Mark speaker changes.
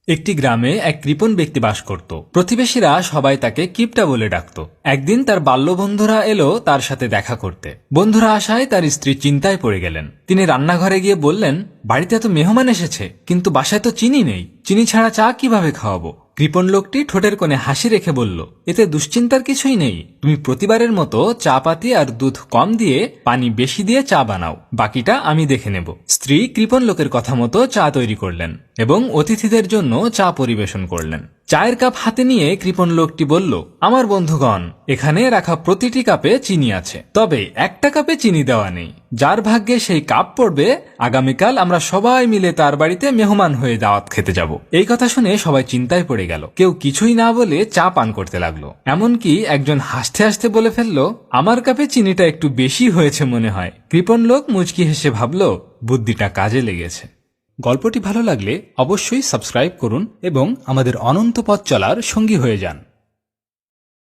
Speaker 1: একটি গ্রামে এক কৃপণ ব্যক্তি বাস করত। প্রতিবেশীরা সবাই তাকে কিপটা বলে ডাকত। একদিন তার বাল্যবন্ধুরা এলো তার সাথে দেখা করতে। বন্ধুরা আসায় তার স্ত্রী চিন্তায় পড়ে গেলেন। তিনি রান্নাঘরে গিয়ে বললেন, বাড়িতে এত মেহমান এসেছে, কিন্তু বাসায় তো চিনি নেই। চিনি ছাড়া চা কিভাবে খাওয়াবো? কৃপণ লোকটি ঠোঁটের কোণে হাসি রেখে বলল, এতে দুশ্চিন্তার কিছুই নেই। তুমি প্রতিবারের মতো চা পাতি আর দুধ কম দিয়ে পানি বেশি দিয়ে চা বানাও, বাকিটা আমি দেখে নেব। স্ত্রী কৃপণ লোকের কথা মতো চা তৈরি করলেন এবং অতিথিদের জন্য চা পরিবেশন করলেন। চায়ের কাপ হাতে নিয়ে কৃপণ লোকটি বলল, আমার বন্ধুগণ, এখানে রাখা প্রতিটি কাপে চিনি আছে, তবে একটা কাপে চিনি দেওয়া নেই। যার ভাগ্যে সেই কাপ পড়বে, আগামীকাল আমরা সবাই মিলে তার বাড়িতে মেহমান হয়ে দাওয়াত খেতে যাব। এই কথা শুনে সবাই চিন্তায় পড়ে গেল। কেউ কিছুই না বলে চা পান করতে লাগলো। এমনকি একজন হাসতে হাসতে বলে ফেলল, আমার কাপে চিনিটা একটু বেশি হয়েছে মনে হয়। কৃপণ লোক মুচকি হেসে ভাবল, বুদ্ধিটা কাজে লেগেছে। গল্পটি ভালো লাগলে অবশ্যই সাবস্ক্রাইব করুন এবং আমাদের অনন্ত পথ চলার সঙ্গী হয়ে যান।